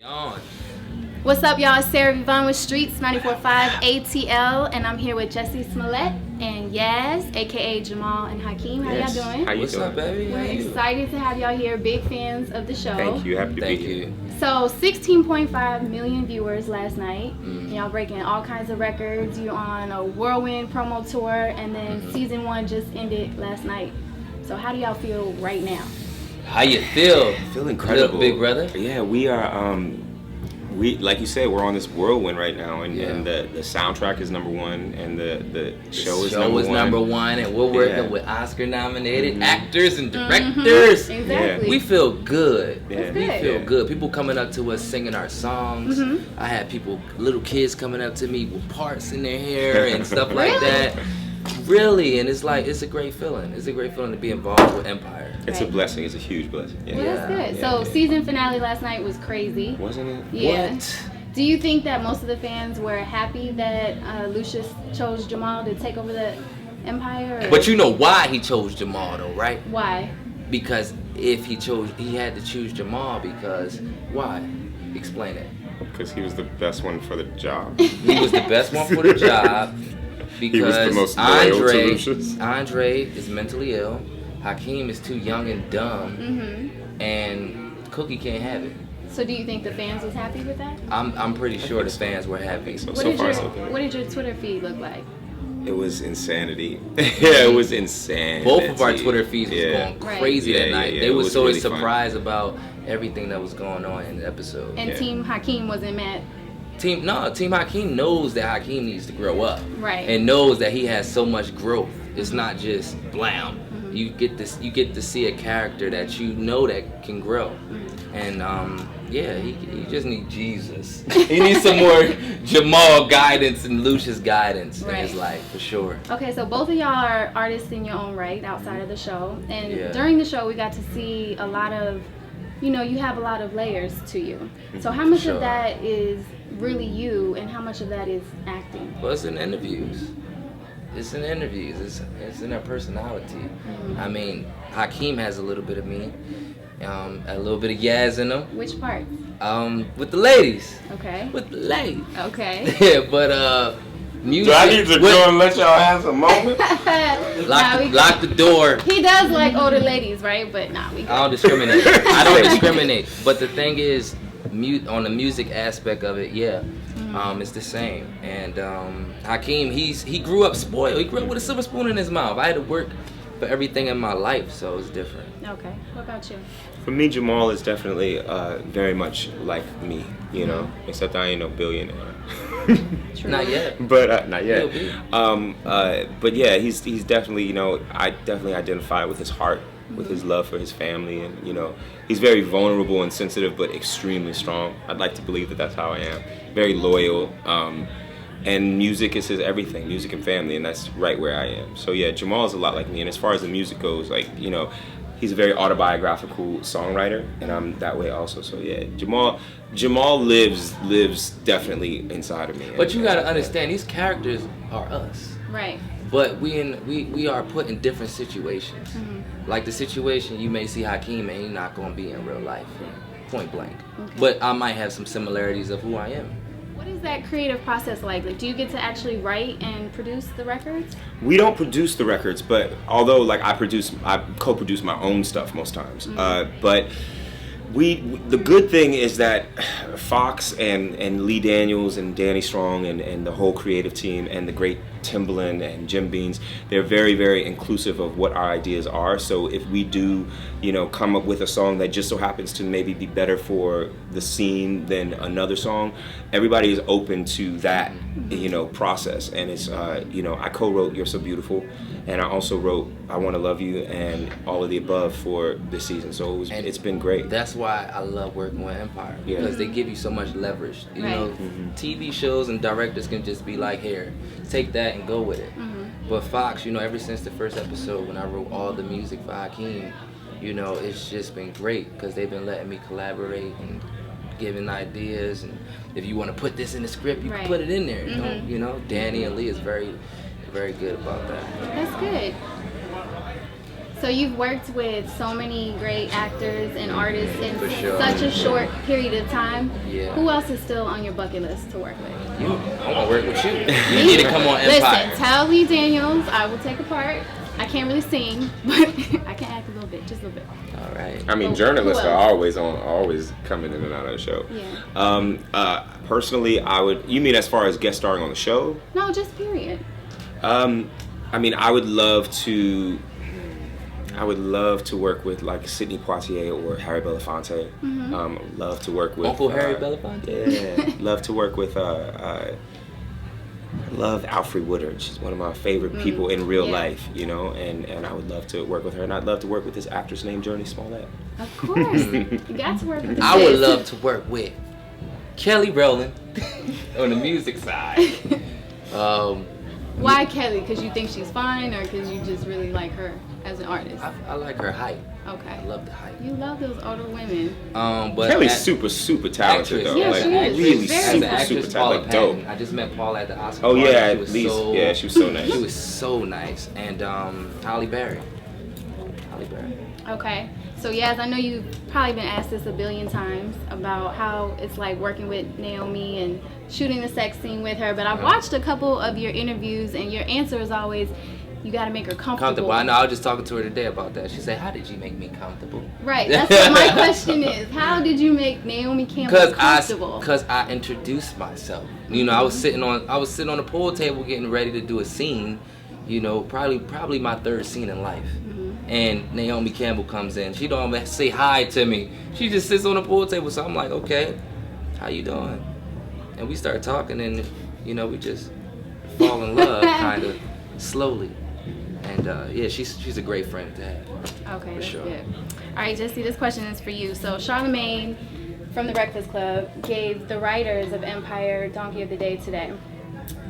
On. What's up, y'all? It's Sarah Vivan with Streetz, 94.5 ATL, and I'm here with Jussie Smollett and Yaz, aka Jamal and Hakeem. How y'all doing? How you What's doing? up, baby? We're excited to have y'all here. Big fans of the show. Thank you. Happy to Thank be here. you. So 16.5 million viewers last night. Y'all breaking all kinds of records. You're on a whirlwind promo tour, and then season 1 just ended last night. So how do y'all feel right now? How you feel? I feel incredible, Big brother. Yeah, we are. We like you said, we're on this whirlwind right now, and the soundtrack is number 1, and the show is number 1. And we're working with Oscar-nominated actors and directors. Exactly. We feel good. Yeah. We feel good. People coming up to us singing our songs. I had little kids coming up to me with parts in their hair and stuff like that. Really, and it's a great feeling. It's a great feeling to be involved with Empire. It's a blessing. It's a huge blessing. Yeah. Well, that's good. So season finale last night was crazy. Wasn't it? Yeah. What? Do you think that most of the fans were happy that Lucius chose Jamal to take over the Empire? Or? But you know why he chose Jamal, though, right? Why? Because if he had to choose Jamal because why? Explain it. Because he was the best one for the job. He was the best one for the job because He was the most loyal to Lucius. Andre is mentally ill. Hakeem is too young and dumb, and Cookie can't have it. So do you think the fans was happy with that? I'm pretty sure the fans were happy. So What did your Twitter feed look like? It was insanity. Yeah, it was insane. Both of our Twitter feeds was going crazy that night. Yeah, They it were was so really fun. surprised about everything that was going on in the episode. And Team Hakeem wasn't mad. Team Hakeem knows that Hakeem needs to grow up. Right. And knows that he has so much growth. It's not just blam. You get to see a character that you know that can grow. And he just needs Jesus. He needs some more Jamal guidance and Lucius guidance in his life, for sure. Okay, so both of y'all are artists in your own right outside of the show. And Yeah. during the show we got to see a lot of, you have a lot of layers to you. So how much of that is really you and how much of that is acting? Well, it's in interviews. It's in interviews. It's in our personality. I mean, Hakeem has a little bit of me, a little bit of Yaz in him. Which part? With the ladies. Okay. With the ladies. Okay. Yeah, but music. Do I need to go and let y'all have some moment? Lock the door. He does like older ladies, right? But we I don't discriminate. I don't discriminate. But the thing is, on the music aspect of it, it's the same. And Hakeem, he grew up spoiled. He grew up with a silver spoon in his mouth. I had to work for everything in my life, so it's different. Okay. What about you? For me, Jamal is definitely very much like me, except I ain't no billionaire. True. Not yet. But not yet. He'll be. But yeah, he's definitely, I definitely identify with his heart, with his love for his family, and he's very vulnerable and sensitive, but extremely strong. I'd like to believe that that's how I am. Very loyal, and music is his everything, music and family, and that's right where I am. So yeah, Jamal is a lot like me, and as far as the music goes, he's a very autobiographical songwriter, and I'm that way also. So yeah, Jamal lives definitely inside of me. But you gotta understand, these characters are us. Right. But we are put in different situations. Like the situation you may see Hakeem and he's not gonna be in real life, point blank. Okay. But I might have some similarities of who I am. What is that creative process like? Do you get to actually write and produce the records? We don't produce the records, but although I co-produce my own stuff most times. But the good thing is that Fox and Lee Daniels and Danny Strong and the whole creative team and the great Timbaland and Jim Beans, they're very, very inclusive of what our ideas are. So if we do, come up with a song that just so happens to maybe be better for the scene than another song, everybody is open to that, process. And it's, I co-wrote You're So Beautiful, and I also wrote I Want to Love You and All of the Above for this season. So it's been great. That's why I love working with Empire, because they give you so much leverage. TV shows and directors can just be like, here, take that and go with it. But Fox, ever since the first episode when I wrote all the music for Hakeem, it's just been great because they've been letting me collaborate and giving ideas. And if you want to put this in the script, you can put it in there. Danny and Lee is very, very good about that. That's good. So you've worked with so many great actors and artists in sure. such a short period of time. Yeah. Who else is still on your bucket list to work with? I want to work with you. You need to come on Empire. Listen, tell Lee Daniels I will take a part. I can't really sing, but I can act a little bit, just a little bit. All right. I mean, journalists are always coming in and out of the show. Yeah. Personally, I would. You mean as far as guest starring on the show? No, just period. I mean, I would love to work with like Sidney Poitier or Harry Belafonte. Love to work with Uncle Harry Belafonte. Yeah, love to work with. Love Alfre Woodard. She's one of my favorite people in real life, you know, and I would love to work with her, and I'd love to work with this actress named Journey Smollett. Of course, you got to work with the I would love to work with Kelly Rowland on the music side. Why Kelly? Because you think she's fine, or because you just really like her as an artist? I like her height. Okay. I love the height. You love those older women. But Kelly's super talented though. Yeah, like she is. really Very super talented. talented. Like dope. I just met Paula at the Oscar. Oh yeah, party. at least she was so nice. She was so nice. And Halle Berry. Okay. So Yaz, I know you've probably been asked this a billion times about how it's like working with Naomi and shooting the sex scene with her, but I've watched a couple of your interviews and your answer is always, you got to make her comfortable. I know. I was just talking to her today about that. She said, "How did you make me comfortable?" Right. That's what my question is. How did you make Naomi Campbell comfortable? Because I introduced myself. You know, I was sitting on the pool table getting ready to do a scene. You know, probably my third scene in life. And Naomi Campbell comes in. She don't even say hi to me. She just sits on the pool table. So I'm like, okay, how you doing? And we start talking, and you know, we just fall in love kind of slowly. And yeah, she's a great friend to have. Okay, for that's sure. good. All right, Jussie, this question is for you. So Charlamagne from The Breakfast Club gave the writers of Empire Donkey of the Day today.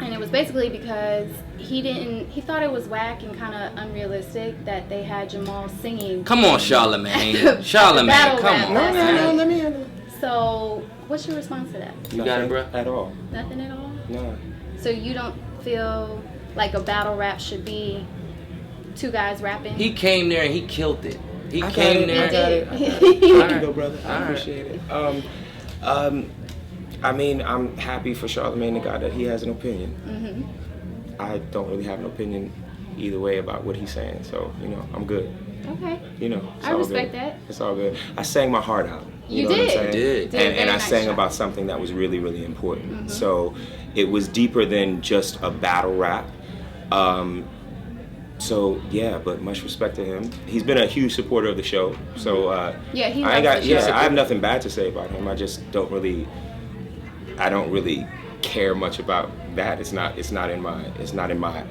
And it was basically because he thought it was whack and kind of unrealistic that they had Jamal singing. Come on, Charlamagne. Charlamagne, come on. No, let me handle it. So, what's your response to that? You got it, bro? At all. Nothing at all? No. So you don't feel like a battle rap should be two guys rapping? He came there and he killed it. He came there. I got it. Thank you, go, brother. I appreciate it. I mean, I'm happy for Charlamagne the God that he has an opinion. I don't really have an opinion either way about what he's saying, so, you know, I'm good. Okay. You know, I respect that. It's all good. I sang my heart out. You know did. What I'm saying? You did. And I sang about something that was really, really important. So it was deeper than just a battle rap. So yeah, but much respect to him. He's been a huge supporter of the show. So I have nothing bad to say about him. I just don't really care much about that. It's not in my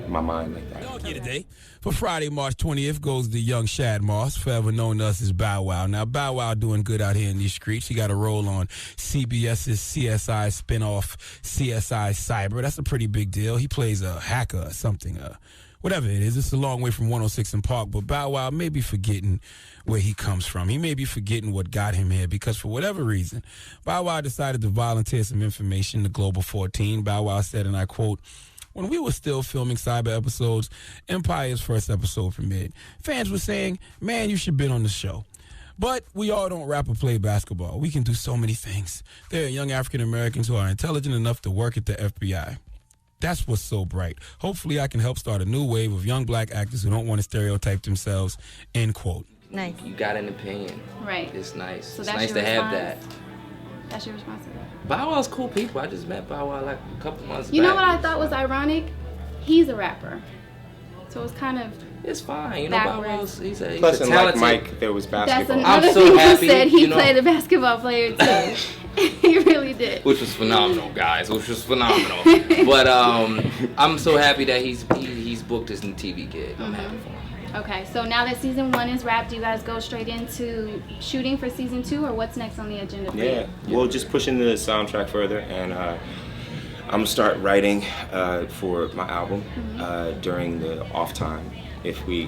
mind like that. Donkey today. For Friday, March 20th, goes the young Shad Moss, forever known to us as Bow Wow. Now, Bow Wow doing good out here in these streets. He got a role on CBS's CSI spinoff, CSI Cyber. That's a pretty big deal. He plays a hacker or something, whatever it is. It's a long way from 106 and Park, but Bow Wow may be forgetting where he comes from. He may be forgetting what got him here because for whatever reason, Bow Wow decided to volunteer some information to Global 14. Bow Wow said, and I quote, "When we were still filming cyber episodes, Empire's first episode premiered. Fans were saying, man, you should been on the show. But we all don't rap or play basketball. We can do so many things. There are young African Americans who are intelligent enough to work at the FBI. That's what's so bright. Hopefully I can help start a new wave of young black actors who don't want to stereotype themselves," end quote. Nice. You got an opinion. Right. It's nice. So it's that's nice your to have response? that. That's your response to that? Bow Wow's cool people. I just met Bow Wow like a couple months back. You know what I thought was ironic? He's a rapper. So it's kind of... It's fine. You know, Bow backwards. Wow's he's a Plus, and like talented... Mike, there was That's basketball. another I'm so thing happy, he said. He you know. played a basketball player too. He really did. Which was phenomenal, guys. Which was phenomenal. But I'm so happy that he's booked his new TV gig. I'm happy for him. Okay, so now that season 1 is wrapped, do you guys go straight into shooting for season 2, or what's next on the agenda for you? Yeah, we'll just push into the soundtrack further, and I'm gonna start writing for my album during the off time, if we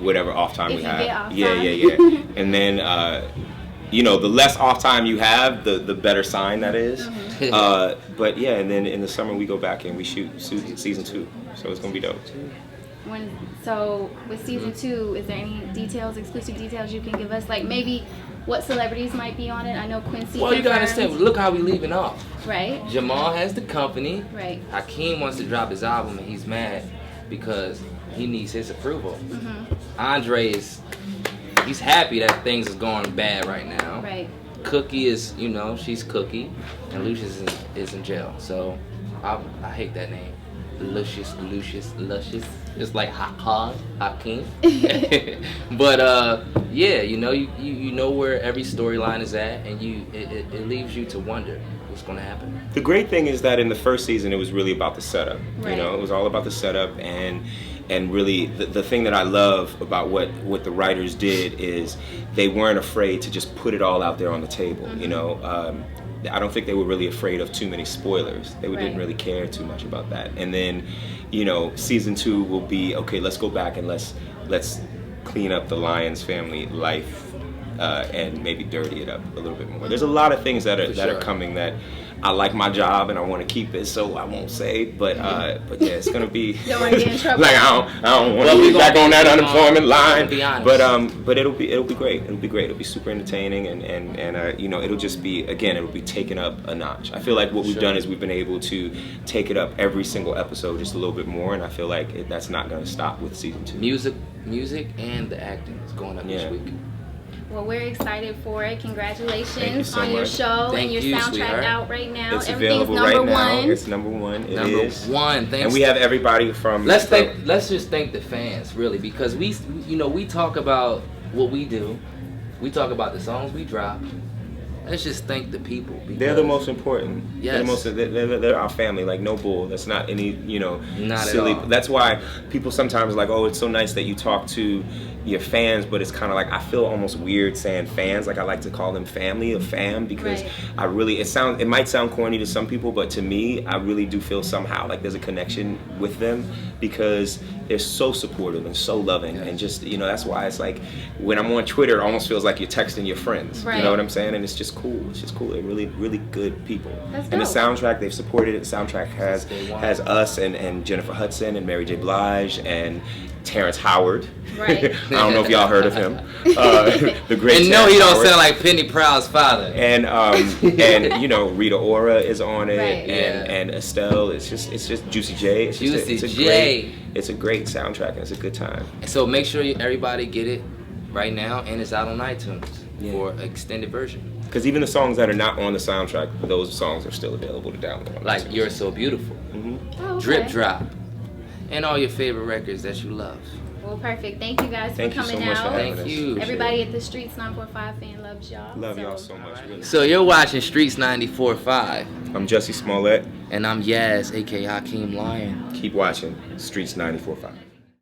whatever off time we have. Yeah. And then you know, the less off time you have, the better sign that is. But yeah, and then in the summer we go back and we shoot season 2, so it's gonna be dope. So with season 2, is there any details, exclusive details you can give us? Like maybe what celebrities might be on it? I know Quincy. Well, you gotta understand. Look how we leaving off. Right. Jamal has the company. Right. Hakeem wants to drop his album, and he's mad because he needs his approval. Andre he's happy that things is going bad right now. Right. Cookie is, she's Cookie, and Lucius is in jail. So I hate that name. Luscious. It's like Hakeem. But yeah, you know where every storyline is at, and it leaves you to wonder what's gonna happen. The great thing is that in the first season, it was really about the setup. Right. It was all about the setup, and really the thing that I love about what the writers did is they weren't afraid to just put it all out there on the table. I don't think they were really afraid of too many spoilers. They didn't really care too much about that. And then, season 2 will be, okay, let's go back and let's clean up the Lyons family life and maybe dirty it up a little bit more. There's a lot of things that are coming that I like my job and I want to keep it, so I won't say. But yeah, it's gonna be. Don't want to get in trouble. Like I don't want to be back on that unemployment line. Be honest. But it'll be great. It'll be great. It'll be super entertaining and it'll just be, again, it'll be taken up a notch. I feel like what we've done is we've been able to take it up every single episode just a little bit more, and I feel like that's not gonna stop with season 2. Music and the acting is going up this week. Well, we're excited for it. Congratulations so on your much. show. Thank and your you, soundtrack sweetheart. out right now. It's Everything's available number right one. now. It's number one. It Number is. one. Thanks. And we have everybody from. Let's just thank the fans, really, because we talk about what we do. We talk about the songs we drop. Let's just thank the people. They're the most important. Yes. They're our family. Like, no bull. That's not any, Not silly. at all. That's why people sometimes are like, oh, it's so nice that you talk to your fans, but it's kind of like, I feel almost weird saying fans. Like, I like to call them family or fam, because I really, it might sound corny to some people, but to me, I really do feel somehow like there's a connection with them, because they're so supportive and so loving. And just, that's why it's like, when I'm on Twitter, it almost feels like you're texting your friends. Right. You know what I'm saying? And it's just cool. It's just cool. They're really, really good people. That's and the dope. soundtrack, they've supported it. The soundtrack has us and Jennifer Hudson and Mary J. Blige and Terrence Howard. Right. I don't know if y'all heard of him. The great. And no, he don't Howard. sound like Penny Proud's father. And Rita Ora is on it, Right. and Estelle. It's just Juicy J. It's a great soundtrack, and it's a good time. So make sure everybody get it right now, and it's out on iTunes for extended version. Because even the songs that are not on the soundtrack, those songs are still available to download. On Like iTunes. You're So Beautiful, Oh, okay. Drip Drop, and all your favorite records that you love. Well, perfect. Thank you guys Thank for you so coming much for out. having Thank us. you. Everybody at the Streetz 94.5 fan loves y'all. Love y'all so much. Really. So you're watching Streetz 94.5, I'm Jussie Smollett. and I'm Yaz, aka Hakeem Lion. Keep watching Streetz 94.5.